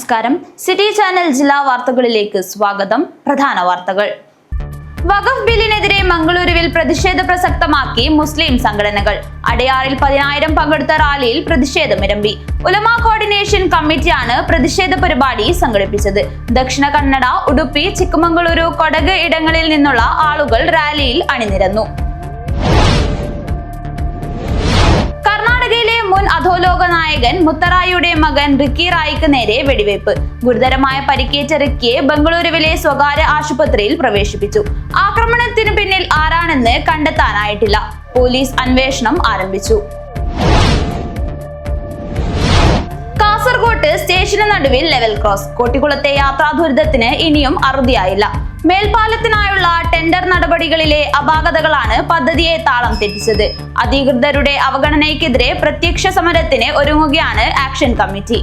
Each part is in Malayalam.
നമസ്കാരം. സിറ്റി ചാനൽ ജില്ലാ വാർത്തകളിലേക്ക് സ്വാഗതം. പ്രധാന വാർത്തകൾ. വഖഫ് ബില്ലിനെതിരെ മംഗളൂരുവിൽ പ്രതിഷേധ പ്രസക്തമാക്കി മുസ്ലിം സംഘടനകൾ. അടയാറിൽ 10,000 പങ്കെടുത്ത റാലിയിൽ പ്രതിഷേധമിരമ്പി. ഉലമ കോർഡിനേഷൻ കമ്മിറ്റിയാണ് പ്രതിഷേധ പരിപാടി സംഘടിപ്പിച്ചത്. ദക്ഷിണ കന്നഡ, ഉടുപ്പി, ചിക്കമംഗളൂരു, കൊടക് ഇടങ്ങളിൽ നിന്നുള്ള ആളുകൾ റാലിയിൽ അണിനിരന്നു. കർണാടകയിലെ മുൻ അധോലോക നായകൻ മുത്തറായിയുടെ മകൻ റിക്കി റായിക്ക് നേരെ വെടിവയ്പ്. ഗുരുതരമായ പരിക്കേറ്റ റിക്കിയെ ബംഗളൂരുവിലെ സ്വകാര്യ ആശുപത്രിയിൽ പ്രവേശിപ്പിച്ചു. ആക്രമണത്തിന് പിന്നിൽ ആരാണെന്ന് കണ്ടെത്താനായിട്ടില്ല. പോലീസ് അന്വേഷണം ആരംഭിച്ചു. കാസർകോട്ട് സ്റ്റേഷന് നടുവിൽ ലെവൽ ക്രോസ്. കോട്ടിക്കുളത്തെ യാത്രാ ദുരിതത്തിന് ഇനിയും അറുതിയായില്ല. മേൽപ്പാലത്തിനായുള്ള ടെൻഡർ നടപടികളിലെ അപാകതകളാണ് പദ്ധതിയെ താളം തെറ്റിച്ചത്. അധികൃതരുടെ അവഗണനയ്ക്കെതിരെ പ്രത്യക്ഷ സമരത്തിന് ഒരുങ്ങുകയാണ് ആക്ഷൻ കമ്മിറ്റി.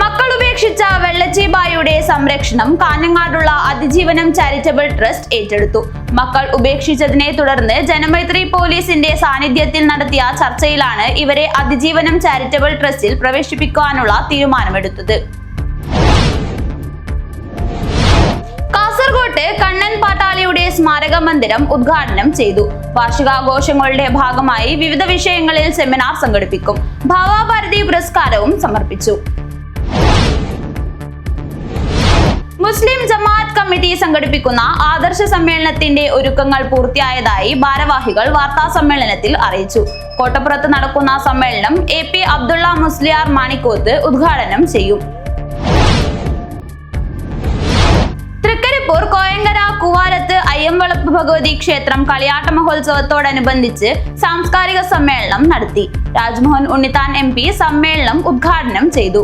മക്കൾ ഉപേക്ഷിച്ച വെള്ളച്ചിബായിയുടെ സംരക്ഷണം കാഞ്ഞങ്ങാടുള്ള അതിജീവനം ചാരിറ്റബിൾ ട്രസ്റ്റ് ഏറ്റെടുത്തു. മക്കൾ ഉപേക്ഷിച്ചതിനെ തുടർന്ന് ജനമൈത്രി പോലീസിന്റെ സാന്നിധ്യത്തിൽ നടത്തിയ ചർച്ചയിലാണ് ഇവരെ അതിജീവനം ചാരിറ്റബിൾ ട്രസ്റ്റിൽ പ്രവേശിപ്പിക്കാനുള്ള തീരുമാനമെടുത്തത്. കാസർകോട്ട് കണ്ണൻ പാട്ടാളിയുടെ സ്മാരക മന്ദിരം ഉദ്ഘാടനം ചെയ്തു. വാർഷികാഘോഷങ്ങളുടെ ഭാഗമായി വിവിധ വിഷയങ്ങളിൽ സെമിനാർ സംഘടിപ്പിക്കും. ഭാവാഭാരതി പുരസ്കാരവും സമർപ്പിച്ചു. മുസ്ലിം ജമാഅത്ത് കമ്മിറ്റി സംഘടിപ്പിക്കുന്ന ആദർശ സമ്മേളനത്തിന്റെ ഒരുക്കങ്ങൾ പൂർത്തിയായതായി ഭാരവാഹികൾ വാർത്താ സമ്മേളനത്തിൽ അറിയിച്ചു. കോട്ടപ്പുറത്ത് നടക്കുന്ന സമ്മേളനം AP അബ്ദുള്ള മുസ്ലിയാർ മാണിക്കോത്ത് ഉദ്ഘാടനം ചെയ്യും. തൃക്കരിപ്പൂർ കോയങ്കര കൂവാരത്ത് അയ്യംവളപ്പ് ഭഗവതി ക്ഷേത്രം കളിയാട്ട മഹോത്സവത്തോടനുബന്ധിച്ച് സാംസ്കാരിക സമ്മേളനം നടത്തി. രാജ്മോഹൻ ഉണ്ണിത്താൻ MP സമ്മേളനം ഉദ്ഘാടനം ചെയ്തു.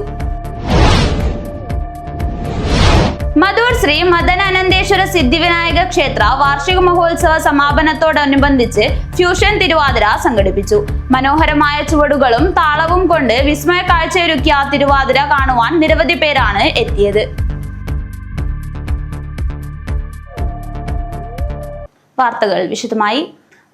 മധൂർ ശ്രീ മദനാനന്ദേശ്വര സിദ്ധിവിനായക ക്ഷേത്ര വാർഷിക മഹോത്സവ സമാപനത്തോടനുബന്ധിച്ച് ഫ്യൂഷൻ തിരുവാതിര സംഘടിപ്പിച്ചു. മനോഹരമായ ചുവടുകളും താളവും കൊണ്ട് വിസ്മയ കാഴ്ചയൊരുക്കിയ തിരുവാതിര കാണുവാൻ നിരവധി പേരാണ് എത്തിയത്. വാർത്തകൾ വിശദമായി.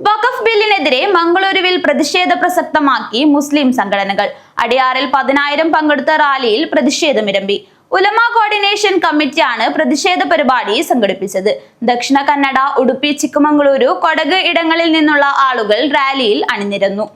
വഖഫ് ബില്ലിനെതിരെ മംഗളൂരുവിൽ പ്രതിഷേധ പ്രസക്തമാക്കി മുസ്ലിം സംഘടനകൾ. അടയാറിൽ 10,000 പങ്കെടുത്ത റാലിയിൽ പ്രതിഷേധമിരമ്പി. ഉലമ കോർഡിനേഷൻ കമ്മിറ്റിയാണ് പ്രതിഷേധ പരിപാടി സംഘടിപ്പിച്ചത്. ദക്ഷിണ കന്നഡ, ഉടുപ്പി, ചിക്കമംഗളൂരു, കൊടക് ഇടങ്ങളിൽ നിന്നുള്ള ആളുകൾ റാലിയിൽ അണിനിരന്നു.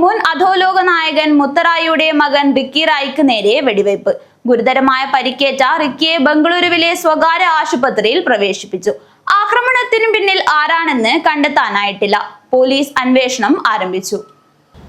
മുൻ അധോലോക നായകൻ മുത്തറായിയുടെ മകൻ റിക്കി റായിക്ക് നേരെ വെടിവയ്പ്. ഗുരുതരമായ പരിക്കേറ്റ റിക്കിയെ ബംഗളൂരുവിലെ സ്വകാര്യ ആശുപത്രിയിൽ പ്രവേശിപ്പിച്ചു. ആക്രമണത്തിന് പിന്നിൽ ആരാണെന്ന് കണ്ടെത്താനായിട്ടില്ല. പോലീസ് അന്വേഷണം ആരംഭിച്ചു.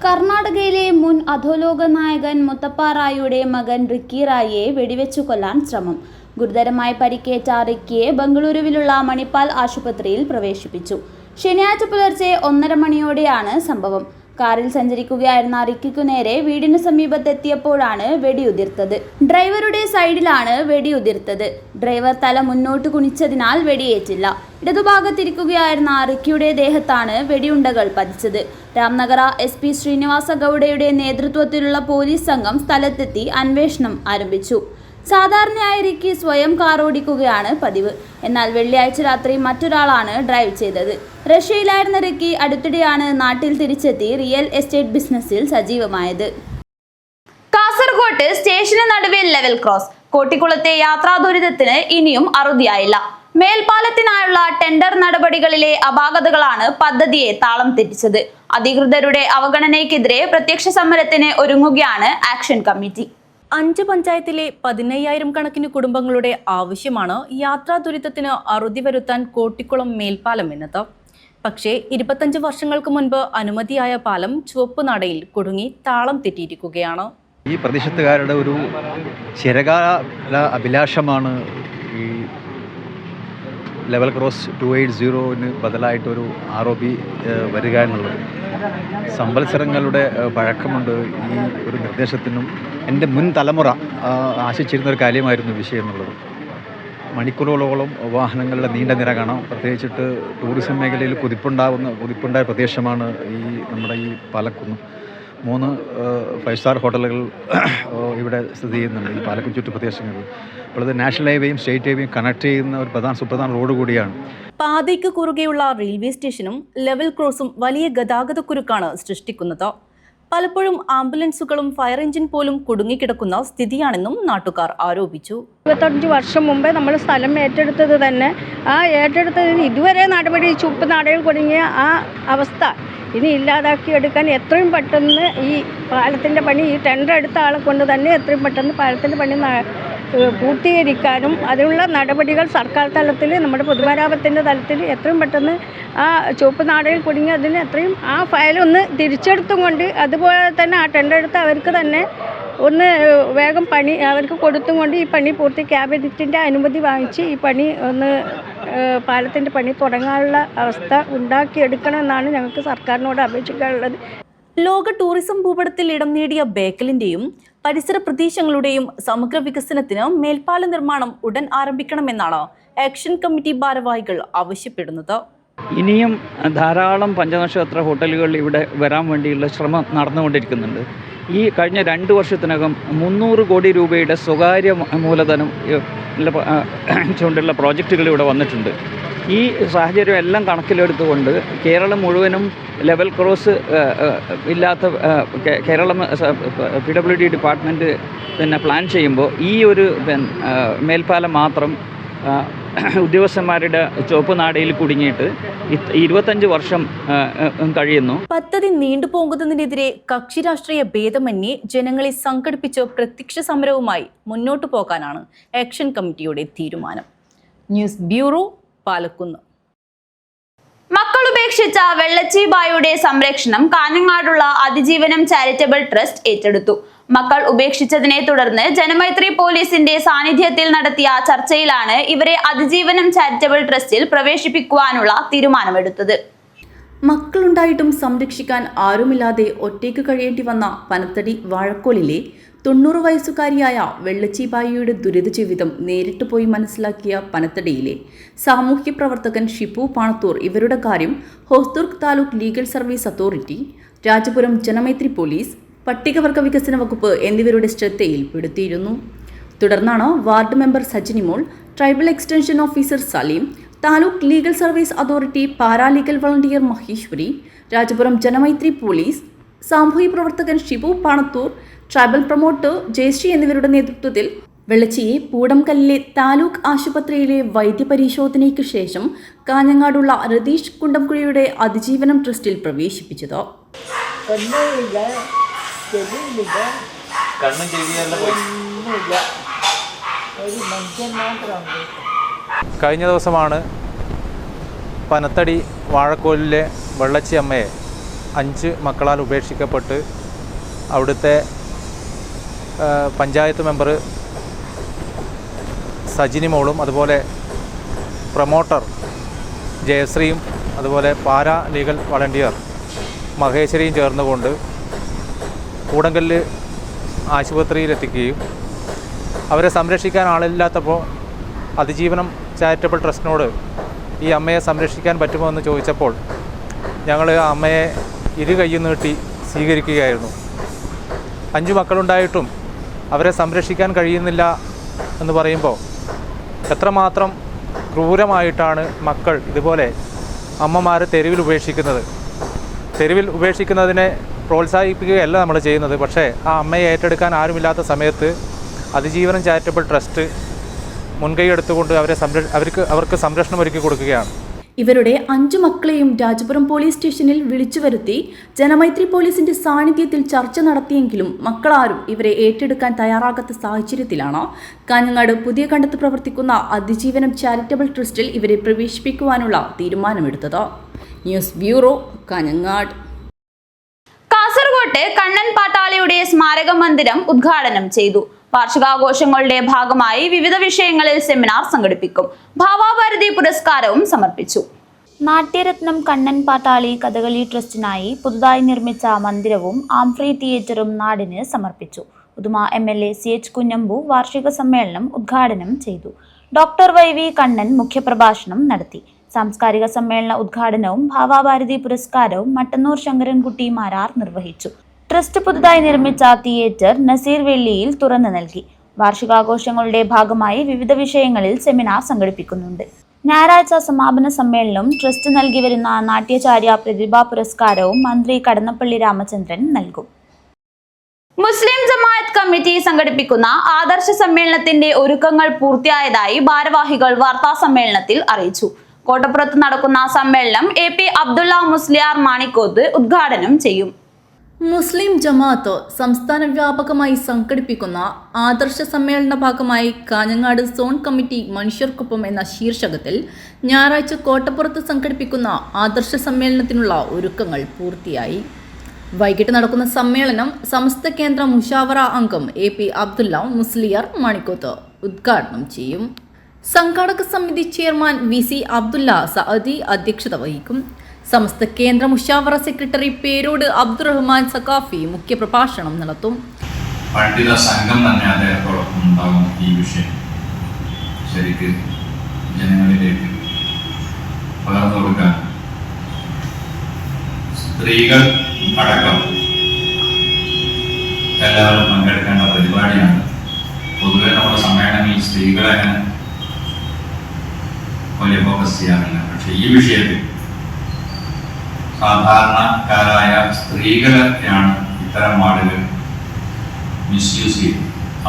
കർണാടകയിലെ മുൻ അധോലോക നായകൻ മുത്തപ്പ റായിയുടെ മകൻ റിക്കി റായിയെ വെടിവെച്ചു കൊല്ലാൻ ശ്രമം. ഗുരുതരമായി പരിക്കേറ്റ റിക്കിയെ ബംഗളൂരുവിലുള്ള മണിപ്പാൽ ആശുപത്രിയിൽ പ്രവേശിപ്പിച്ചു. ശനിയാഴ്ച പുലർച്ചെ 1:30 മണിയോടെയാണ് സംഭവം. കാറിൽ സഞ്ചരിക്കുകയായിരുന്ന റിക്കിക്കു നേരെ വീടിന് സമീപത്തെത്തിയപ്പോഴാണ് വെടിയുതിർത്തത്. ഡ്രൈവറുടെ സൈഡിലാണ് വെടിയുതിർത്തത്. ഡ്രൈവർ തല മുന്നോട്ട് കുനിച്ചതിനാൽ വെടിയേറ്റില്ല. ഇടതുഭാഗത്തിരിക്കുകയായിരുന്ന റിക്കിയുടെ ദേഹത്താണ് വെടിയുണ്ടകൾ പതിച്ചത്. രാംനഗര SP ശ്രീനിവാസ ഗൌഡയുടെ നേതൃത്വത്തിലുള്ള പോലീസ് സംഘം സ്ഥലത്തെത്തി അന്വേഷണം ആരംഭിച്ചു. സാധാരണയായി റിക്കി സ്വയം കാർ ഓടിക്കുകയാണ് പതിവ്. എന്നാൽ വെള്ളിയാഴ്ച രാത്രി മറ്റൊരാളാണ് ഡ്രൈവ് ചെയ്തത്. റഷ്യയിലായിരുന്ന റിക്കി അടുത്തിടെയാണ് നാട്ടിൽ തിരിച്ചെത്തി റിയൽ എസ്റ്റേറ്റ് ബിസിനസ്സിൽ സജീവമായത്. കാസർകോട്ട് സ്റ്റേഷന് നടുവിൽ ലെവൽ ക്രോസ്. കോട്ടിക്കുളത്തെ യാത്രാ ദുരിതത്തിന് ഇനിയും അറുതിയായില്ല. മേൽപ്പാലത്തിനായുള്ള ടെൻഡർ നടപടികളിലെ അപാകതകളാണ് പദ്ധതിയെ താളം തെറ്റിച്ചത്. അധികൃതരുടെ അവഗണനയ്ക്കെതിരെ പ്രത്യക്ഷ സമരത്തിന് ഒരുങ്ങുകയാണ് ആക്ഷൻ കമ്മിറ്റി. 5 പഞ്ചായത്തിലെ 15,000 കണക്കിന് കുടുംബങ്ങളുടെ ആവശ്യമാണ് യാത്രാ ദുരിതത്തിന് അറുതി വരുത്താൻ കോട്ടിക്കുളം മേൽപ്പാലം എന്നത്. പക്ഷേ 25 വർഷങ്ങൾക്ക് മുൻപ് അനുമതിയായ പാലം ചുവപ്പ് നടയിൽ കുടുങ്ങി താളം തെറ്റിയിരിക്കുകയാണ്. ഈ പ്രദേശത്തുകാരുടെ ഒരു ചിരകാല അഭിലാഷമാണ് ഈ ലെവൽ ക്രോസ് 280 ബദലായിട്ടൊരു ROB വരിക എന്നുള്ളത്. സംവത്സരങ്ങളുടെ പഴക്കമുണ്ട് ഈ ഒരു നിർദ്ദേശത്തിനും. എൻ്റെ മുൻ തലമുറ ആശിച്ചിരുന്നൊരു കാര്യമായിരുന്നു വിഷയം എന്നുള്ളത്. മണിക്കൂറുകളോളം വാഹനങ്ങളുടെ നീണ്ട നിര കാണാം. പ്രത്യേകിച്ചിട്ട് ടൂറിസം മേഖലയിൽ കുതിപ്പുണ്ടായ പ്രദേശമാണ് ഈ നമ്മുടെ ഈ പാലക്കുന്ന്. 3 5 സ്റ്റാർ ഹോട്ടലുകൾ ഇവിടെ സ്ഥിതി ചെയ്യുന്നുണ്ട് ഈ പാലക്കുന്ന് ചുറ്റുപ്രദേശങ്ങളിൽ. അപ്പോൾ ഇത് നാഷണൽ ഹൈവേയും സ്റ്റേറ്റ് ഹൈവേയും കണക്ട് ചെയ്യുന്ന ഒരു സുപ്രധാന റോഡ് കൂടിയാണ്. പാതയ്ക്ക് കുറുകെയുള്ള റെയിൽവേ സ്റ്റേഷനും ലെവൽ ക്രോസും വലിയ ഗതാഗതക്കുരുക്കാണ് സൃഷ്ടിക്കുന്നത്. പലപ്പോഴും ആംബുലൻസുകളും ഫയർ എഞ്ചിൻ പോലും കുടുങ്ങിക്കിടക്കുന്ന സ്ഥിതിയാണെന്നും നാട്ടുകാർ ആരോപിച്ചു. 25 വർഷം മുമ്പേ നമ്മൾ സ്ഥലം ഏറ്റെടുത്തത് തന്നെ ആ ഏറ്റെടുത്തതിന് ഇതുവരെ നടപടി ചുവപ്പ് നാടയിൽ കുടുങ്ങിയ ആ അവസ്ഥ ഇനി ഇല്ലാതാക്കിയെടുക്കാൻ എത്രയും പെട്ടെന്ന് ഈ പാലത്തിൻ്റെ പണി ഈ ടെൻഡർ എടുത്ത ആളെ കൊണ്ട് തന്നെ എത്രയും പെട്ടെന്ന് പാലത്തിൻ്റെ പണി പൂർത്തീകരിക്കാനും അതിനുള്ള നടപടികൾ സർക്കാർ തലത്തിൽ നമ്മുടെ പൊതുമരാമത്തിൻ്റെ തലത്തിൽ എത്രയും പെട്ടെന്ന് ആ ചുവപ്പ് നാടയിൽ കുടുങ്ങി അതിന് എത്രയും ആ ഫയലൊന്ന് തിരിച്ചെടുത്തും കൊണ്ട് അതുപോലെ തന്നെ ആ ടെൻഡർ എടുത്ത് അവർക്ക് തന്നെ ഒന്ന് വേഗം പണി അവർക്ക് കൊടുത്തും കൊണ്ട് ഈ പണി പൂർത്തി ക്യാബിനറ്റിൻ്റെ അനുമതി വാങ്ങിച്ച് ഈ പണി ഒന്ന് പാലത്തിൻ്റെ പണി തുടങ്ങാനുള്ള അവസ്ഥ ഉണ്ടാക്കിയെടുക്കണമെന്നാണ് ഞങ്ങൾക്ക് സർക്കാരിനോട് അപേക്ഷിക്കാനുള്ളത്. ലോക ടൂറിസം ഭൂപടത്തിൽ ഇടം നേടിയ ബേക്കലിൻ്റെയും പരിസര പ്രദേശങ്ങളുടെയും സമഗ്ര വികസനത്തിന് മേൽപ്പാല നിർമ്മാണം ഉടൻ ആരംഭിക്കണമെന്നാണ് ആക്ഷൻ കമ്മിറ്റി ഭാരവാഹികൾ ആവശ്യപ്പെടുന്നത്. ഇനിയും ധാരാളം പഞ്ചനക്ഷത്ര ഹോട്ടലുകൾ ഇവിടെ വരാൻ വേണ്ടിയുള്ള ശ്രമം നടന്നുകൊണ്ടിരിക്കുന്നുണ്ട്. ഈ കഴിഞ്ഞ 2 വർഷത്തിനകം 300 കോടി രൂപയുടെ സ്വകാര്യ മൂലധനം ചൂണ്ടുള്ള പ്രോജക്റ്റുകൾ ഇവിടെ വന്നിട്ടുണ്ട്. ഈ സാഹചര്യം എല്ലാം കണക്കിലെടുത്തുകൊണ്ട് കേരളം മുഴുവനും ലെവൽ ക്രോസ് ഇല്ലാത്ത കേരളം PWD ഡിപ്പാർട്ട്മെൻറ്റ് പിന്നെ പ്ലാൻ ചെയ്യുമ്പോൾ ഈ ഒരു മേൽപ്പാലം മാത്രം ഉദ്യോഗസ്ഥന്മാരുടെ ചുവപ്പ് നാടയിൽ കുടുങ്ങിയിട്ട് 25 വർഷം കഴിയുന്നു. പദ്ധതി നീണ്ടുപോകുന്നതിനെതിരെ കക്ഷി രാഷ്ട്രീയ ഭേദമന്യേ ജനങ്ങളെ സംഘടിപ്പിച്ച് പ്രത്യക്ഷ സമരവുമായി മുന്നോട്ടു പോകാനാണ് ആക്ഷൻ കമ്മിറ്റിയുടെ തീരുമാനം. News bureau, Palakkunnu. മക്കൾ ഉപേക്ഷിച്ച വെള്ളച്ചി ബായുടെ സംരക്ഷണം കാഞ്ഞങ്ങാടുള്ള അതിജീവനം ചാരിറ്റബിൾ ട്രസ്റ്റ് ഏറ്റെടുത്തു. മക്കൾ ഉപേക്ഷിച്ചതിനെ തുടർന്ന് ജനമൈത്രി പോലീസിന്റെ സാന്നിധ്യത്തിൽ നടത്തിയ ചർച്ചയിലാണ് ഇവരെ അതിജീവനം ചാരിറ്റബിൾ ട്രസ്റ്റിൽ പ്രവേശിപ്പിക്കുവാനുള്ള തീരുമാനമെടുത്തത്. മക്കളുണ്ടായിട്ടും സംരക്ഷിക്കാൻ ആരുമില്ലാതെ ഒറ്റയ്ക്ക് കഴിയേണ്ടി വന്ന പനത്തടി വാഴക്കോലിലെ 90 വയസ്സുകാരിയായ വെള്ളച്ചിബായിയുടെ ദുരിത ജീവിതം നേരിട്ട് പോയി മനസ്സിലാക്കിയ പനത്തടിയിലെ സാമൂഹ്യ പ്രവർത്തകൻ ഷിപ്പു പാണത്തൂർ ഇവരുടെ കാര്യം Hosdurg taluk legal service authority, Rajapuram Janamaithri police, പട്ടികവർഗ വികസന വകുപ്പ് എന്നിവരുടെ ശ്രദ്ധയിൽപ്പെടുത്തിയിരുന്നു. തുടർന്നാണ് ward member Sajinimol, tribal extension officer Saleem, taluk legal service authority paralegal volunteer Maheshwari, Rajapuram Janamaithri police, സാമൂഹ്യ പ്രവർത്തകൻ ഷിബു പാണത്തൂർ, ട്രൈബൽ പ്രൊമോട്ടർ ജയശ്രീ എന്നിവരുടെ നേതൃത്വത്തിൽ വെള്ളച്ചിയെ പൂടംകല്ലിലെ താലൂക്ക് ആശുപത്രിയിലെ വൈദ്യപരിശോധനയ്ക്ക് ശേഷം കാഞ്ഞങ്ങാടുള്ള രതീഷ് കുണ്ടംകുഴിയുടെ അതിജീവനം ട്രസ്റ്റിൽ പ്രവേശിപ്പിച്ചത്. കഴിഞ്ഞ ദിവസമാണ് പനത്തടി വാഴക്കോലിലെ വെള്ളച്ചി അമ്മയെ 5 മക്കളാൽ ഉപേക്ഷിക്കപ്പെട്ട് അവിടുത്തെ പഞ്ചായത്ത് മെമ്പർ സജിനിമോളും അതുപോലെ പ്രൊമോട്ടർ ജയശ്രീയും അതുപോലെ പാരാ ലീഗൽ വളണ്ടിയർ മഹേശ്വരിയും ചേർന്നുകൊണ്ട് കൂടങ്കല്ല് ആശുപത്രിയിലെത്തിക്കുകയും അവരെ സംരക്ഷിക്കാൻ ആളില്ലാത്തപ്പോൾ അതിജീവനം ചാരിറ്റബിൾ ട്രസ്റ്റിനോട് ഈ അമ്മയെ സംരക്ഷിക്കാൻ പറ്റുമോ എന്ന് ചോദിച്ചപ്പോൾ ഞങ്ങൾ ആ അമ്മയെ ഇരു കൈയും നീട്ടി സ്വീകരിക്കുകയായിരുന്നു. 5 മക്കളുണ്ടായിട്ടും അവരെ സംരക്ഷിക്കാൻ കഴിയുന്നില്ല എന്ന് പറയുമ്പോൾ എത്രമാത്രം ക്രൂരമായിട്ടാണ് മക്കൾ ഇതുപോലെ അമ്മമാരെ തെരുവിൽ ഉപേക്ഷിക്കുന്നത്. തെരുവിൽ ഉപേക്ഷിക്കുന്നതിനെ പ്രോത്സാഹിപ്പിക്കുകയല്ല നമ്മൾ ചെയ്യുന്നത്. പക്ഷേ ആ അമ്മയെ ഏറ്റെടുക്കാൻ ആരുമില്ലാത്ത സമയത്ത് അതിജീവനം ചാരിറ്റബിൾ ട്രസ്റ്റ് മുൻകൈ എടുത്തുകൊണ്ട് അവർക്ക് സംരക്ഷണം ഒരുക്കി കൊടുക്കുകയാണ്. ഇവരുടെ 5 മക്കളെയും രാജപുരം പോലീസ് സ്റ്റേഷനിൽ വിളിച്ചു വരുത്തി ജനമൈത്രി പോലീസിന്റെ സാന്നിധ്യത്തിൽ ചർച്ച നടത്തിയെങ്കിലും മക്കളാരും ഇവരെ ഏറ്റെടുക്കാൻ തയ്യാറാകാത്ത സാഹചര്യത്തിലാണ് കാഞ്ഞങ്ങാട് പുതിയ കണ്ടത്ത് പ്രവർത്തിക്കുന്ന അതിജീവനം ചാരിറ്റബിൾ ട്രസ്റ്റിൽ ഇവരെ പ്രവേശിപ്പിക്കുവാനുള്ള തീരുമാനമെടുത്തത്. News bureau, Kanhangad. കാസർകോട്ടെ കണ്ണൻ പാട്ടാളിയുടെ സ്മാരക മന്ദിരം ഉദ്ഘാടനം ചെയ്തു. വാർഷികാഘോഷങ്ങളുടെ ഭാഗമായി വിവിധ വിഷയങ്ങളിൽ സെമിനാർ സംഘടിപ്പിക്കും. ഭാവാഭാരതി പുരസ്കാരവും സമർപ്പിച്ചു. നാട്യരത്നം കണ്ണൻ പാട്ടാളി കഥകളി ട്രസ്റ്റിനായി പുതുതായി നിർമ്മിച്ച മന്ദിരവും ആംഫ്രി തിയേറ്ററും നാടിന് സമർപ്പിച്ചു. ഉദുമ MLA CH കുഞ്ഞമ്പു വാർഷിക സമ്മേളനം ഉദ്ഘാടനം ചെയ്തു. ഡോക്ടർ YV കണ്ണൻ മുഖ്യപ്രഭാഷണം നടത്തി. സാംസ്കാരിക സമ്മേളന ഉദ്ഘാടനവും ഭാവാഭാരതി പുരസ്കാരവും മട്ടന്നൂർ ശങ്കരൻകുട്ടി മാരാർ നിർവഹിച്ചു. ട്രസ്റ്റ് പുതുതായി നിർമ്മിച്ച തിയേറ്റർ നസീർ വെള്ളിയിൽ തുറന്നു നൽകി. വാർഷികാഘോഷങ്ങളുടെ ഭാഗമായി വിവിധ വിഷയങ്ങളിൽ സെമിനാർ സംഘടിപ്പിക്കുന്നുണ്ട്. ഞായറാഴ്ച സമാപന സമ്മേളനം ട്രസ്റ്റ് നൽകി വരുന്ന നാട്യാചാര്യ പ്രതിഭാ പുരസ്കാരവും മന്ത്രി കടന്നപ്പള്ളി രാമചന്ദ്രൻ നൽകും. മുസ്ലിം ജമാഅത്ത് കമ്മിറ്റി സംഘടിപ്പിക്കുന്ന ആദർശ സമ്മേളനത്തിന്റെ ഒരുക്കങ്ങൾ പൂർത്തിയായതായി ഭാരവാഹികൾ വാർത്താ സമ്മേളനത്തിൽ അറിയിച്ചു. കോട്ടപ്പുറത്ത് നടക്കുന്ന സമ്മേളനം AP അബ്ദുള്ള മുസ്ലിയാർ മാണിക്കോത്ത് ഉദ്ഘാടനം ചെയ്യും. മുസ്ലിം ജമാഅത്ത് സംസ്ഥാന വ്യാപകമായി സംഘടിപ്പിക്കുന്ന ആദർശ സമ്മേളന ഭാഗമായി കാഞ്ഞങ്ങാട് സോൺ കമ്മിറ്റി മനുഷ്യർക്കൊപ്പം എന്ന ശീർഷകത്തിൽ ഞായറാഴ്ച കോട്ടപ്പുറത്ത് സംഘടിപ്പിക്കുന്ന ആദർശ സമ്മേളനത്തിനുള്ള ഒരുക്കങ്ങൾ പൂർത്തിയായി. വൈകിട്ട് നടക്കുന്ന സമ്മേളനം സമസ്ത കേന്ദ്ര മുഷാവറ അംഗം AP അബ്ദുള്ള മുസ്ലിയാർ മാണിക്കോത്ത് ഉദ്ഘാടനം ചെയ്യും. സംഘാടക സമിതി ചെയർമാൻ VC അബ്ദുള്ള സഅദി അധ്യക്ഷത വഹിക്കും. സമസ്ത കേന്ദ്ര മുഷാവറ സെക്രട്ടറി പേരോട് അബ്ദുറഹ്മാൻ സഖാഫി മുഖ്യപ്രഭാഷണം നടത്തും. പണ്ഡിത സംഘം തന്നെ അദ്ദേഹത്തോടൊപ്പം ഉണ്ടാകും. ഈ വിഷയം ശരിക്ക് ജനങ്ങളിലേക്ക് പകർന്നു കൊടുക്കാൻ സ്ത്രീകൾ അടക്കം എല്ലാവരും പങ്കെടുക്കേണ്ട പരിപാടിയാണ്. പൊതുവെ നമ്മുടെ സമ്മേളനങ്ങളിൽ സ്ത്രീകളെ വലിയ ഫോക്കസ് ചെയ്യാറില്ല. പക്ഷെ ഈ വിഷയത്തിൽ സാധാരണക്കാരായ സ്ത്രീകളെയാണ് ഇത്തരം ആളുകൾ മിസ്യൂസ് ചെയ്ത്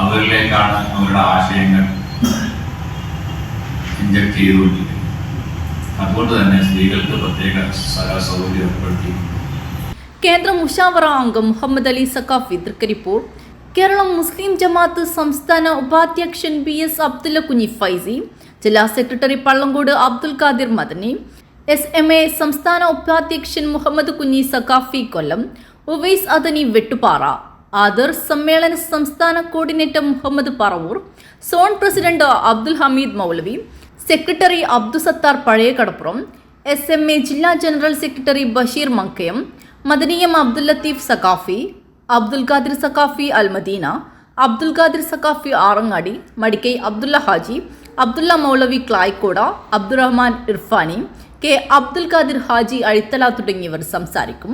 അവരിലേക്കാണ് അവരുടെ ആശയങ്ങൾ ഇൻജക്ട് ചെയ്തുകൊണ്ടിരിക്കുന്നത്. അതുകൊണ്ട് തന്നെ സ്ത്രീകൾക്ക് പ്രത്യേക സൗകര്യം ഏർപ്പെടുത്തി. കേന്ദ്ര മുഷാവറ അംഗം മുഹമ്മദ് അലി സഖാഫി തൃക്കരിപ്പൂർ, കേരളം മുസ്ലിം ജമാഅത്ത് സംസ്ഥാന ഉപാധ്യക്ഷൻ BS അബ്ദുള്ള കുഞ്ഞി ഫൈസി, ജില്ലാ സെക്രട്ടറി പള്ളങ്കോട് അബ്ദുൽ ഖാദിർ മദനി, SMA സംസ്ഥാന ഉപാധ്യക്ഷൻ മുഹമ്മദ് കുഞ്ഞി സഖാഫി കൊല്ലം, ഉവൈസ് അദനി വെട്ടുപാറ, ആദർശ് സമ്മേളന സംസ്ഥാന coordinator Muhammad Paravur, zone president Abdul Hameed Moulavi, secretary Abdussattar Pazhaya Kadappuram, SMA ജില്ലാ general secretary Basheer Mankayam, Madaniyam Abdul Latheef Saqafi, Abdul Khadir Saqafi Almadeena, Abdul Khadir Saqafi Arangadi, Madikkai Abdulla Haji, Abdulla Moulavi Klaikode, Abdurahman Irfani, K Abdul Khadir Haji Azhithala തുടങ്ങിയവർ സംസാരിക്കും.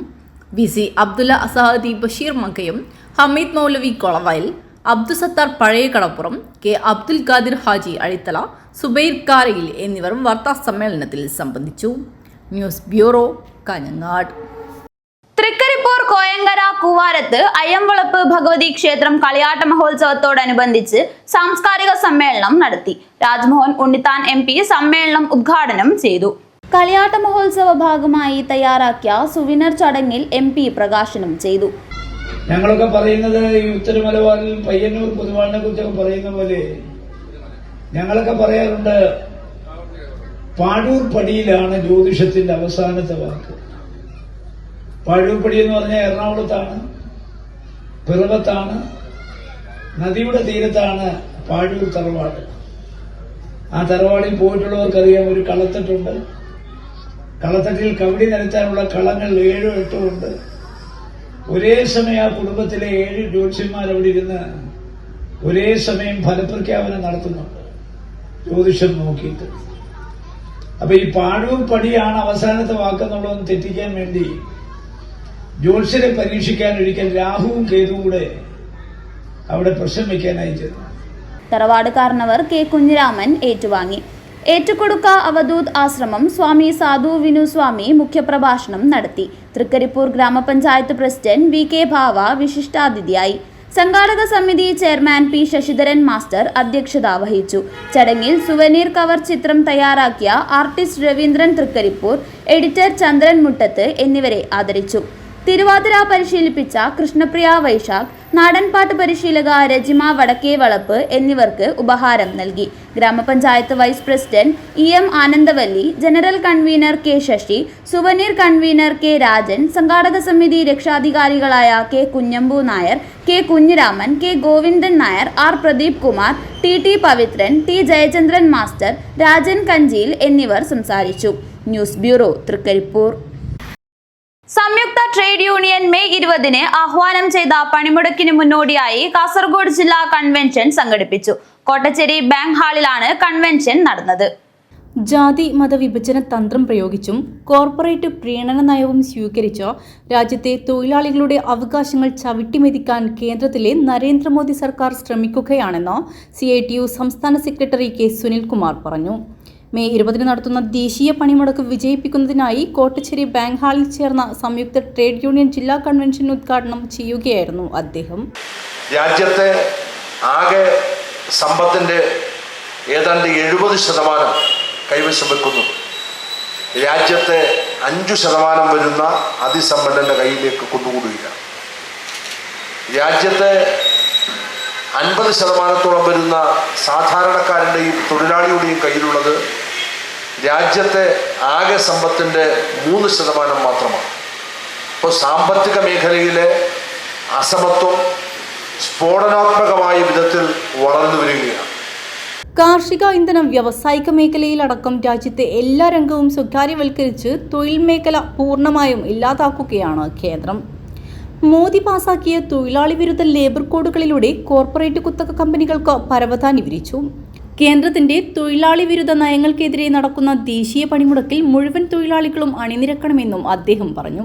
VC അബ്ദുല്ല അസഹദി ബഷീർ മങ്കയം, ഹമീദ് മൗലവി കൊളവയൽ, അബ്ദുസത്താർ പഴയ കടപ്പുറം, K അബ്ദുൽ ഖാദിർ ഹാജി അഴിത്തല, സുബൈർ കാരയിൽ എന്നിവർ വാർത്താ സമ്മേളനത്തിൽ സംബന്ധിച്ചു. News bureau, Kanhangad. തൃക്കരിപ്പൂർ കോയങ്കര കൂവാരത്ത് അയ്യംവളപ്പ് ഭഗവതി ക്ഷേത്രം കളിയാട്ട മഹോത്സവത്തോടനുബന്ധിച്ച് സാംസ്കാരിക സമ്മേളനം നടത്തി. രാജ്മോഹൻ ഉണ്ണിത്താൻ MP സമ്മേളനം ഉദ്ഘാടനം ചെയ്തു. കളിയാട്ട മഹോത്സവ ഭാഗമായി തയ്യാറാക്കിയ സുവിനർ ചടങ്ങിൽ MP പ്രകാശനം ചെയ്തു. ഞങ്ങളൊക്കെ പറയുന്നത് ഈ ഉത്തര മലബാറിൽ പയ്യന്നൂർ പൊതുവാളിനെ കുറിച്ചൊക്കെ പറയുന്ന പോലെ ഞങ്ങളൊക്കെ പറയാറുണ്ട്, പാഴൂർ പടിയിലാണ് ജ്യോതിഷത്തിന്റെ അവസാനത്തെ വാക്ക്. പാഴൂർ പടി എന്ന് പറഞ്ഞാൽ എറണാകുളത്താണ്, പിറവത്താണ്, നദിയുടെ തീരത്താണ് പാഴൂർ തറവാട്. ആ തറവാടിൽ പോയിട്ടുള്ളവർക്കറിയാം, ഒരു കളത്തട്ടുണ്ട്, കളത്തട്ടിൽ കബഡി നിരത്താനുള്ള കളങ്ങൾ 7 or 8 ഉണ്ട്. ഒരേ സമയം ആ കുടുംബത്തിലെ 7 ജ്യോത്സ്യന്മാർ അവിടെ ഇരുന്ന് ഒരേ സമയം ഫലപ്രഖ്യാപനം നടത്തുന്നുണ്ട്, ജ്യോതിഷം നോക്കിയിട്ട്. അപ്പൊ ഈ പാഴൂർ പടിയാണ് അവസാനത്തെ വാക്കെന്നുള്ളതെന്ന് തെറ്റിക്കാൻ വേണ്ടി ജ്യോത്സ്യരെ പരീക്ഷിക്കാൻ ഒരിക്കൽ രാഹുവും കേതുവും കൂടെ അവിടെ പ്രശ്നം വയ്ക്കാനായി ചെന്നു. തറവാട് കാരണവർ കെ കുഞ്ഞിരാമൻ ഏറ്റുവാങ്ങി. ഏറ്റുകൊടുക്ക അവധൂത് ആശ്രമം സ്വാമി സാധു വിനു സ്വാമി മുഖ്യപ്രഭാഷണം നടത്തി. തൃക്കരിപ്പൂർ ഗ്രാമപഞ്ചായത്ത് പ്രസിഡന്റ് വി കെ ഭാവ വിശിഷ്ടാതിഥിയായി. സംഘാടക സമിതി ചെയർമാൻ പി ശശിധരൻ മാസ്റ്റർ അധ്യക്ഷത വഹിച്ചു. ചടങ്ങിൽ സുവനീർ കവർ ചിത്രം തയ്യാറാക്കിയ ആർട്ടിസ്റ്റ് രവീന്ദ്രൻ തൃക്കരിപ്പൂർ, എഡിറ്റർ ചന്ദ്രൻ മുട്ടത്ത് എന്നിവരെ ആദരിച്ചു. തിരുവാതിര പരിശീലിപ്പിച്ച കൃഷ്ണപ്രിയ വൈശാഖ്, നാടൻപാട്ട് പരിശീലക രജിമ വടക്കേവളപ്പ് എന്നിവർക്ക് ഉപഹാരം നൽകി. ഗ്രാമപഞ്ചായത്ത് vice president EM Anandavalli, general convener K Sasi, souvenir convener K Rajan, സംഘാടക സമിതി രക്ഷാധികാരികളായ K Kunhambu Nair, K Kunhiraman, K Govindan Nair, R Pradeep Kumar, T Pavithran, T Jayachandran master, Rajan Kanchiyil എന്നിവർ സംസാരിച്ചു. News bureau, Trikaripur. സംയുക്ത ട്രേഡ് യൂണിയൻ മെയ് 20 ആഹ്വാനം ചെയ്ത പണിമുടക്കിന് മുന്നോടിയായി കാസർഗോഡ് ജില്ലാ കൺവെൻഷൻ സംഘടിപ്പിച്ചു. കോട്ടച്ചേരി ബാങ്ക് ഹാളിലാണ് കൺവെൻഷൻ നടന്നത്. ജാതി മതവിഭജന തന്ത്രം പ്രയോഗിച്ചും കോർപ്പറേറ്റ് പ്രീണന നയവും സ്വീകരിച്ച രാജ്യത്തെ തൊഴിലാളികളുടെ അവകാശങ്ങൾ ചവിട്ടിമെതിക്കാൻ കേന്ദ്രത്തിലെ നരേന്ദ്രമോദി സർക്കാർ ശ്രമിക്കുകയാണെന്ന് CITU സംസ്ഥാന സെക്രട്ടറി കെ സുനിൽകുമാർ പറഞ്ഞു. മെയ് 20 നടത്തുന്ന ദേശീയ പണിമുടക്ക് വിജയിപ്പിക്കുന്നതിനായി കോട്ടച്ചേരി ബാങ്ക് ഹാളിൽ ചേർന്ന സംയുക്ത ട്രേഡ് യൂണിയൻ ജില്ലാ കൺവെൻഷൻ ഉദ്ഘാടനം ചെയ്യുകയായിരുന്നു അദ്ദേഹം. രാജ്യത്തെ ആകെ സമ്പത്തിൻ്റെ ഏതാണ്ട് 70% കൈവശം വെക്കുന്നു. രാജ്യത്തെ 5% വരുന്ന അതിസമ്പന്നന്റെ കയ്യിലേക്ക് കൊണ്ടുകൂടുകയാണ്. രാജ്യത്തെ 50% വരുന്ന സാധാരണക്കാരൻ്റെയും തൊഴിലാളിയുടെയും കയ്യിലുള്ളത് രാജ്യത്തെ ആകെ സമ്പത്തിൻ്റെ 3% മാത്രമാണ്. ഇപ്പോൾ സാമ്പത്തിക മേഖലയിലെ അസമത്വം സ്ഫോടനാത്മകമായ വിധത്തിൽ വളർന്നു വരികയാണ്. കാർഷിക ഇന്ധനം വ്യാവസായിക മേഖലയിലടക്കം രാജ്യത്തെ എല്ലാ രംഗവും സ്വകാര്യവൽക്കരിച്ച് തൊഴിൽ മേഖല പൂർണ്ണമായും ഇല്ലാതാക്കുകയാണ് കേന്ദ്രം. മോദി പാസാക്കിയ തൊഴിലാളി വിരുദ്ധ ലേബർ കോഡുകളിലൂടെ കോർപ്പറേറ്റ് കുത്തക കമ്പനികൾക്ക് പരവതാനി വിരിച്ചു. കേന്ദ്രത്തിന്റെ തൊഴിലാളി വിരുദ്ധ നയങ്ങൾക്കെതിരെ നടക്കുന്ന ദേശീയ പണിമുടക്കിൽ മുഴുവൻ തൊഴിലാളികളും അണിനിരക്കണമെന്നും അദ്ദേഹം പറഞ്ഞു.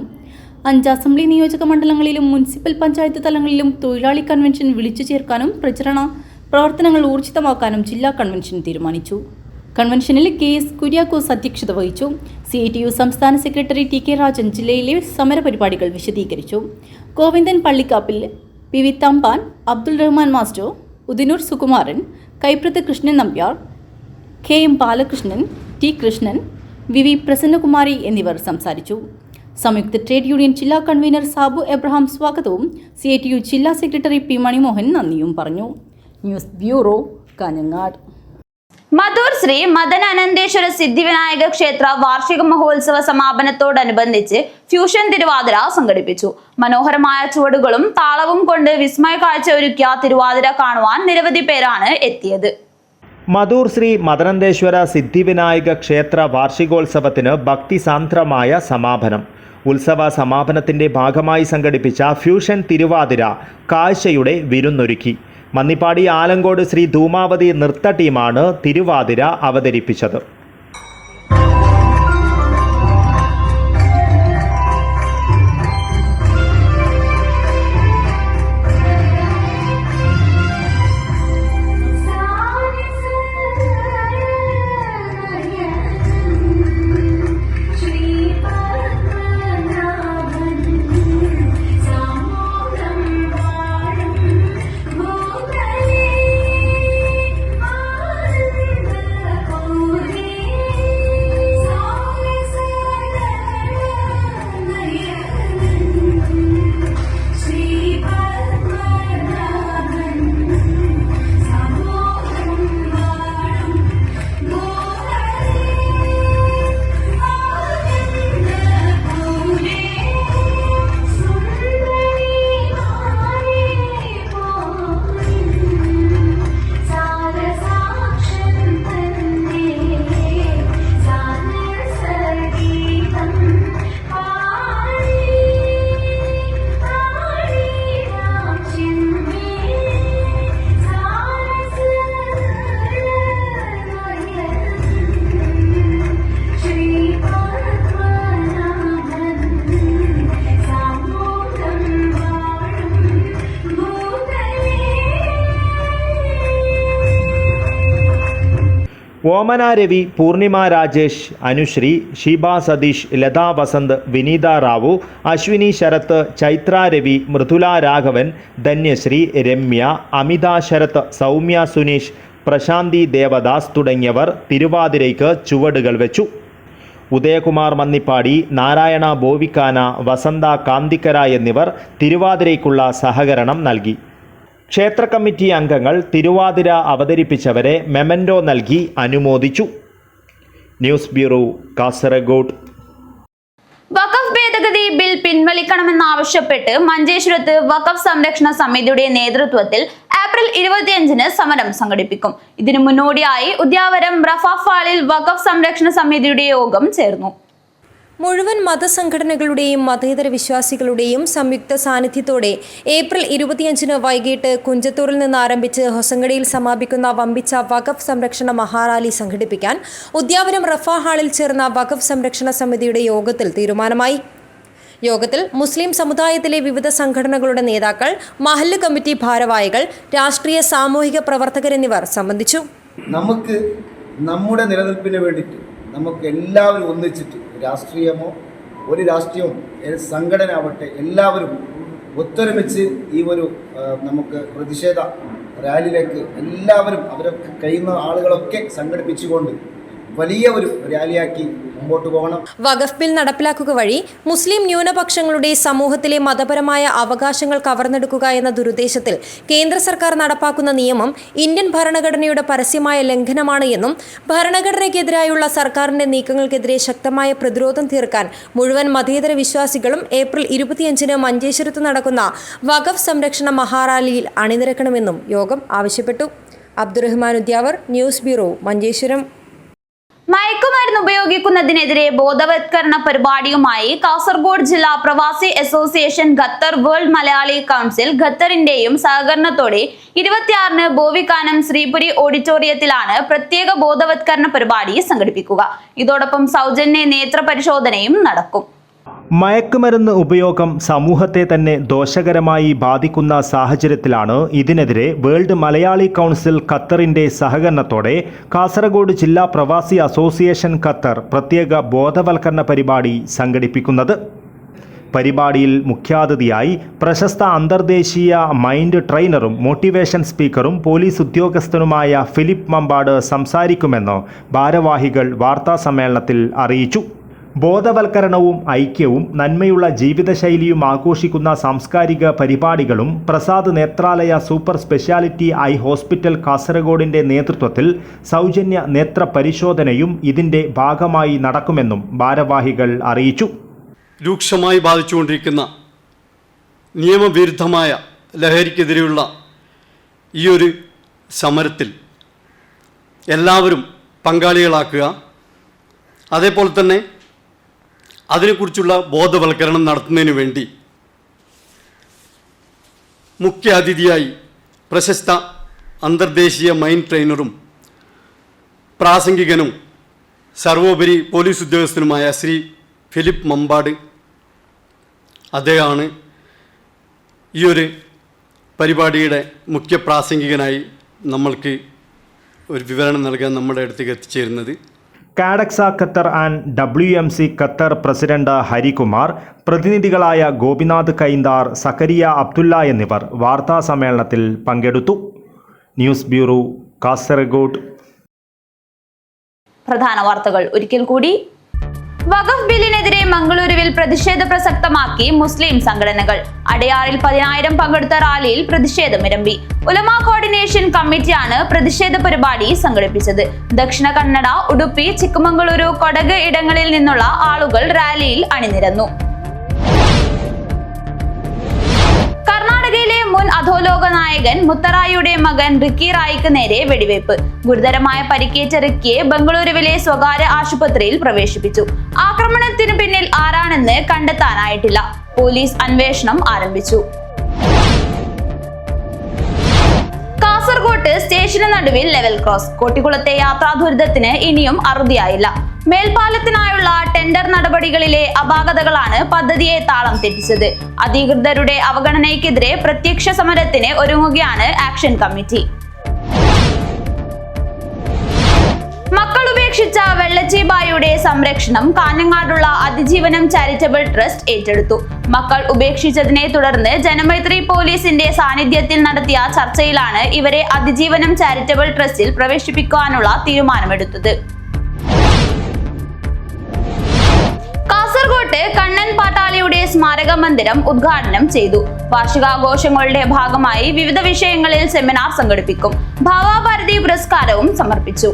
5 അസംബ്ലി നിയോജക മണ്ഡലങ്ങളിലും മുനിസിപ്പൽ പഞ്ചായത്ത് തലങ്ങളിലും തൊഴിലാളി കൺവെൻഷൻ വിളിച്ചു ചേർക്കാനും പ്രചരണ പ്രവർത്തനങ്ങൾ ഊർജിതമാക്കാനും ജില്ലാ കൺവെൻഷൻ തീരുമാനിച്ചു. കൺവെൻഷനിൽ KS കുര്യാക്കോസ് അധ്യക്ഷത വഹിച്ചു. CITU സംസ്ഥാന സെക്രട്ടറി TK രാജൻ ജില്ലയിലെ സമരപരിപാടികൾ വിശദീകരിച്ചു. Govindan Pallikkappil, PV Thampan, Abdul Rahman master, Udinur Sukumaran, Kaiprath Krishnan Nambiar, KM Balakrishnan, T Krishnan, VV Prasannakumari എന്നിവർ സംസാരിച്ചു. സംയുക്ത ട്രേഡ് യൂണിയൻ ജില്ലാ കൺവീനർ സാബു എബ്രഹാം സ്വാഗതവും CITU ജില്ലാ സെക്രട്ടറി P മണിമോഹൻ നന്ദിയും പറഞ്ഞു. News bureau, Kanhangad. മധൂർ ശ്രീ മദന അനന്തേശ്വര സിദ്ധിവിനായക ക്ഷേത്ര വാർഷിക മഹോത്സവ സമാപനത്തോടനുബന്ധിച്ച് ഫ്യൂഷൻ തിരുവാതിര സംഘടിപ്പിച്ചു. മനോഹരമായ ചുവടുകളും താളവും കൊണ്ട് വിസ്മയ കാഴ്ച ഒരുക്കിയ തിരുവാതിര കാണുവാൻ നിരവധി പേരാണ് എത്തിയത്. മധൂർ ശ്രീ മദനന്തേശ്വര സിദ്ധിവിനായക ക്ഷേത്ര വാർഷികോത്സവത്തിന് ഭക്തിസാന്ദ്രമായ സമാപനം. ഉത്സവ സമാപനത്തിന്റെ ഭാഗമായി സംഘടിപ്പിച്ച ഫ്യൂഷൻ തിരുവാതിര കാഴ്ചയുടെ വിരുന്നൊരുക്കി. മന്നിപ്പാടി ആലങ്കോട് ശ്രീ ധൂമാവതി നൃത്ത ടീമാണ് തിരുവാതിര അവതരിപ്പിച്ചത്. ഓമന രവി, പൂർണിമ രാജേഷ്, അനുശ്രീ, ഷീബ സതീഷ്, ലതാ വസന്ത്, വിനീത റാവു, അശ്വിനി ശരത്ത്, ചൈത്ര രവി, മൃദുല രാഘവൻ, ധന്യശ്രീ, രമ്യ, അമിത ശരത്ത്, സൗമ്യ സുനീഷ്, പ്രശാന്തി ദേവദാസ് തുടങ്ങിയവർ തിരുവാതിരയ്ക്ക് ചുവടുകൾ വെച്ചു. ഉദയകുമാർ മന്നിപ്പാടി, നാരായണ ബോവിക്കാന, വസന്ത കാന്തിക്കര എന്നിവർ തിരുവാതിരയ്ക്കുള്ള സഹകരണം നൽകി. ക്ഷേത്ര കമ്മിറ്റി അംഗങ്ങൾ തിരുവാതിര അവതരിപ്പിച്ചവരെ മെമൻറ്റോ നൽകി അനുമോദിച്ചു. News bureau, Kasaragod. വഖഫ് ഭേദഗതി ബിൽ പിൻവലിക്കണമെന്നാവശ്യപ്പെട്ട് മഞ്ചേശ്വരത്ത് വഖഫ് സംരക്ഷണ സമിതിയുടെ നേതൃത്വത്തിൽ ഏപ്രിൽ 25-ന് സമരം സംഘടിപ്പിക്കും. ഇതിനു മുന്നോടിയായി ഉദ്യാവരം റഫാഫ് ഹാളിൽ വഖഫ് സംരക്ഷണ സമിതിയുടെ യോഗം ചേർന്നു. മുഴുവൻ മതസംഘടനകളുടെയും മതേതര വിശ്വാസികളുടെയും സംയുക്ത സാന്നിധ്യത്തോടെ ഏപ്രിൽ 25-ന് വൈകിട്ട് കുഞ്ചത്തൂരിൽ നിന്ന് ആരംഭിച്ച് ഹൊസങ്കടിയിൽ സമാപിക്കുന്ന വമ്പിച്ച വഖഫ് സംരക്ഷണ മഹാറാലി സംഘടിപ്പിക്കാൻ ഉദ്യാവരം റഫാ ഹാളിൽ ചേർന്ന വഖഫ് സംരക്ഷണ സമിതിയുടെ യോഗത്തിൽ തീരുമാനമായി. യോഗത്തിൽ മുസ്ലിം സമുദായത്തിലെ വിവിധ സംഘടനകളുടെ നേതാക്കൾ, മഹല്ല് കമ്മിറ്റി ഭാരവാഹികൾ, രാഷ്ട്രീയ സാമൂഹിക പ്രവർത്തകർ എന്നിവർ സംബന്ധിച്ചു. നമുക്ക് നമ്മുടെ നിലനിൽപ്പിന് വേണ്ടിയിട്ട് നമുക്ക് എല്ലാവരും ഒന്നിച്ചിട്ട് രാഷ്ട്രീയമോ ഒരു രാഷ്ട്രീയവും സംഘടന ആവട്ടെ എല്ലാവരും ഒത്തൊരുമിച്ച് ഈ ഒരു നമുക്ക് പ്രതിഷേധ റാലിയിലേക്ക് എല്ലാവരും അവരൊക്കെ കഴിയുന്ന ആളുകളൊക്കെ സംഘടിപ്പിച്ചുകൊണ്ട് വലിയ ഒരു റാലിയാക്കി മുമ്പോട്ട് പോകണം. വഖഫ് ബിൽ നടപ്പിലാക്കുക വഴി മുസ്ലിം ന്യൂനപക്ഷങ്ങളുടെ സമൂഹത്തിലെ മതപരമായ അവകാശങ്ങൾ കവർന്നെടുക്കുക എന്ന ദുരുദ്ദേശത്തിൽ കേന്ദ്ര സർക്കാർ നടപ്പാക്കുന്ന നിയമം ഇന്ത്യൻ ഭരണഘടനയുടെ പരസ്യമായ ലംഘനമാണ് എന്നും ഭരണഘടനയ്ക്കെതിരായുള്ള സർക്കാരിന്റെ നീക്കങ്ങൾക്കെതിരെ ശക്തമായ പ്രതിരോധം തീർക്കാൻ മുഴുവൻ മതേതര വിശ്വാസികളും ഏപ്രിൽ 25-ന് മഞ്ചേശ്വരത്ത് നടക്കുന്ന വഖഫ് സംരക്ഷണ മഹാറാലിയിൽ അണിനിരക്കണമെന്നും യോഗം ആവശ്യപ്പെട്ടു. Abdurahman Udyavar, news bureau, Manjeshwaram. മയക്കുമരുന്ന് ഉപയോഗിക്കുന്നതിനെതിരെ ബോധവത്കരണ പരിപാടിയുമായി കാസർഗോഡ് ജില്ലാ പ്രവാസി association Qatar world Malayali council ഖത്തറിന്റെയും സഹകരണത്തോടെ 26-ന് ബോവിക്കാനം ശ്രീപുരി ഓഡിറ്റോറിയത്തിലാണ് പ്രത്യേക ബോധവത്കരണ പരിപാടി സംഘടിപ്പിക്കുക. ഇതോടൊപ്പം സൗജന്യ നേത്ര പരിശോധനയും നടക്കും. മയക്കുമരുന്ന് ഉപയോഗം സമൂഹത്തെ തന്നെ ദോഷകരമായി ബാധിക്കുന്ന സാഹചര്യത്തിലാണ് ഇതിനെതിരെ വേൾഡ് മലയാളി കൗൺസിൽ ഖത്തറിൻ്റെ സഹകരണത്തോടെ കാസർഗോഡ് ജില്ലാ പ്രവാസി അസോസിയേഷൻ ഖത്തർ പ്രത്യേക ബോധവൽക്കരണ പരിപാടി സംഘടിപ്പിക്കുന്നത്. പരിപാടിയിൽ മുഖ്യാതിഥിയായി പ്രശസ്ത അന്തർദേശീയ മൈൻഡ് ട്രെയിനറും മോട്ടിവേഷൻ സ്പീക്കറും പോലീസ് ഉദ്യോഗസ്ഥനുമായ ഫിലിപ്പ് മമ്പാട് സംസാരിക്കുമെന്ന് ഭാരവാഹികൾ വാർത്താസമ്മേളനത്തിൽ അറിയിച്ചു. ബോധവൽക്കരണവും ഐക്യവും നന്മയുള്ള ജീവിതശൈലിയും ആഘോഷിക്കുന്ന സാംസ്കാരിക പരിപാടികളും Prasad Nethralaya super speciality eye hospital കാസർഗോഡിൻ്റെ നേതൃത്വത്തിൽ സൗജന്യ നേത്ര പരിശോധനയും ഇതിൻ്റെ ഭാഗമായി നടക്കുമെന്നും ഭാരവാഹികൾ അറിയിച്ചു. രൂക്ഷമായി ബാധിച്ചുകൊണ്ടിരിക്കുന്ന നിയമവിരുദ്ധമായ ലഹരിക്കെതിരെയുള്ള ഈ ഒരു സമരത്തിൽ എല്ലാവരും പങ്കാളികളാക്കുക, അതേപോലെ തന്നെ അതിനെക്കുറിച്ചുള്ള ബോധവൽക്കരണം നടത്തുന്നതിന് വേണ്ടി മുഖ്യ അതിഥിയായി പ്രശസ്ത അന്തർദേശീയ മൈൻഡ് ട്രെയിനറും പ്രാസംഗികനും സർവോപരി പോലീസ് ഉദ്യോഗസ്ഥനുമായ ശ്രീ ഫിലിപ്പ് മമ്പാട്, അദ്ദേഹമാണ് ഈ ഒരു പരിപാടിയുടെ മുഖ്യ പ്രാസംഗികനായി നമ്മൾക്ക് ഒരു വിവരണം നൽകാൻ നമ്മുടെ അടുത്തേക്ക് എത്തിച്ചേരുന്നത്. കാഡക്സ Qatar and WMC Qatar president Harikumar, പ്രതിനിധികളായ ഗോപിനാഥ് കൈന്താർ, സക്കരിയ അബ്ദുല്ല എന്നിവർ വാർത്താ സമ്മേളനത്തിൽ പങ്കെടുത്തു. News bureau, Kasaragod. പ്രധാന വാർത്തകൾ ഒരിക്കൽ കൂടി. വഖഫ് ബില്ലിനെതിരെ മംഗളൂരുവിൽ പ്രതിഷേധ പ്രസക്തമാക്കി മുസ്ലിം സംഘടനകൾ. അടയാറിൽ 10,000 പങ്കെടുത്ത റാലിയിൽ പ്രതിഷേധമിരമ്പി. ഉലമ കോർഡിനേഷൻ കമ്മിറ്റിയാണ് പ്രതിഷേധ പരിപാടി സംഘടിപ്പിച്ചത്. ദക്ഷിണ കന്നഡ, ഉടുപ്പി, ചിക്കമംഗളൂരു, കൊടക് ഇടങ്ങളിൽ നിന്നുള്ള ആളുകൾ റാലിയിൽ അണിനിരന്നു. കർണാടകയിലെ മുൻ അധോലോക നായകൻ മുത്തറായിയുടെ മകൻ റിക്കി റായിക്ക് നേരെ വെടിവയ്പ്. ഗുരുതരമായ പരിക്കേറ്റ റിക്കിയെ ബംഗളൂരുവിലെ സ്വകാര്യ ആശുപത്രിയിൽ പ്രവേശിപ്പിച്ചു. ആക്രമണത്തിന് പിന്നിൽ ആരാണെന്ന് കണ്ടെത്താനായിട്ടില്ല. പോലീസ് അന്വേഷണം ആരംഭിച്ചു. കാസർകോട്ട് സ്റ്റേഷന് നടുവിൽ ലെവൽ ക്രോസ്. കോട്ടിക്കുളത്തെ യാത്രാ ദുരിതത്തിന് ഇനിയും അറുതിയായില്ല. മേൽപ്പാലത്തിനായുള്ള ടെൻഡർ നടപടികളിലെ അപാകതകളാണ് പദ്ധതിയെ താളം തെറ്റിച്ചത്. അധികൃതരുടെ അവഗണനയ്ക്കെതിരെ പ്രത്യക്ഷ സമരത്തിന് ഒരുങ്ങുകയാണ് ആക്ഷൻ കമ്മിറ്റി. വെള്ളച്ചിബായിയുടെ സംരക്ഷണം കാഞ്ഞങ്ങാടുള്ള അതിജീവനം ചാരിറ്റബിൾ ട്രസ്റ്റ് ഏറ്റെടുത്തു. മക്കൾ ഉപേക്ഷിച്ചതിനെ തുടർന്ന് ജനമൈത്രി പോലീസിന്റെ സാന്നിധ്യത്തിൽ നടത്തിയ ചർച്ചയിലാണ് ഇവരെ അതിജീവനം ചാരിറ്റബിൾ ട്രസ്റ്റിൽ പ്രവേശിപ്പിക്കാനുള്ള തീരുമാനമെടുത്തത്. കാസർകോട്ട് കണ്ണൻ പാട്ടാളിയുടെ സ്മാരക മന്ദിരം ഉദ്ഘാടനം ചെയ്തു. വാർഷികാഘോഷങ്ങളുടെ ഭാഗമായി വിവിധ വിഷയങ്ങളിൽ സെമിനാർ സംഘടിപ്പിക്കും. ഭാവാഭാരതി പുരസ്കാരവും സമർപ്പിച്ചു.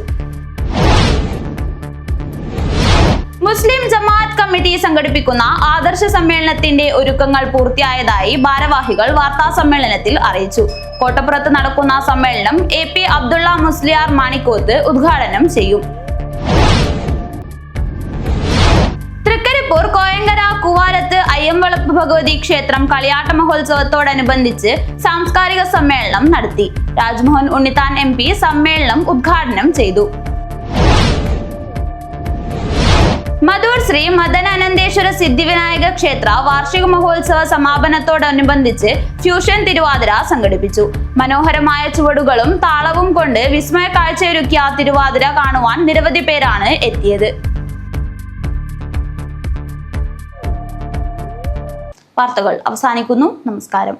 മുസ്ലിം ജമാഅത്ത് കമ്മിറ്റി സംഘടിപ്പിക്കുന്ന ആദർശ സമ്മേളനത്തിന്റെ ഒരുക്കങ്ങൾ പൂർത്തിയായതായി ഭാരവാഹികൾ വാർത്താ സമ്മേളനത്തിൽ അറിയിച്ചു. കോട്ടപ്പുറത്ത് നടക്കുന്ന സമ്മേളനം AP അബ്ദുള്ള മുസ്ലിയാർ മാണിക്കോത്ത് ഉദ്ഘാടനം ചെയ്യും. തൃക്കരിപ്പൂർ കോയങ്കര കൂവാരത്ത് അയ്യംവളപ്പ് ഭഗവതി ക്ഷേത്രം കളിയാട്ട മഹോത്സവത്തോടനുബന്ധിച്ച് സാംസ്കാരിക സമ്മേളനം നടത്തി. രാജ്മോഹൻ ഉണ്ണിത്താൻ MP സമ്മേളനം ഉദ്ഘാടനം ചെയ്തു. മധൂർ ശ്രീ മദനാനന്ദേശ്വര സിദ്ധിവിനായക ക്ഷേത്ര വാർഷിക മഹോത്സവ സമാപനത്തോടനുബന്ധിച്ച് ഫ്യൂഷൻ തിരുവാതിര സംഘടിപ്പിച്ചു. മനോഹരമായ ചുവടുകളും താളവും കൊണ്ട് വിസ്മയ കാഴ്ചയൊരുക്കിയ തിരുവാതിര കാണുവാൻ നിരവധി പേരാണ് എത്തിയത്. വാർത്തകൾ അവസാനിക്കുന്നു. നമസ്കാരം.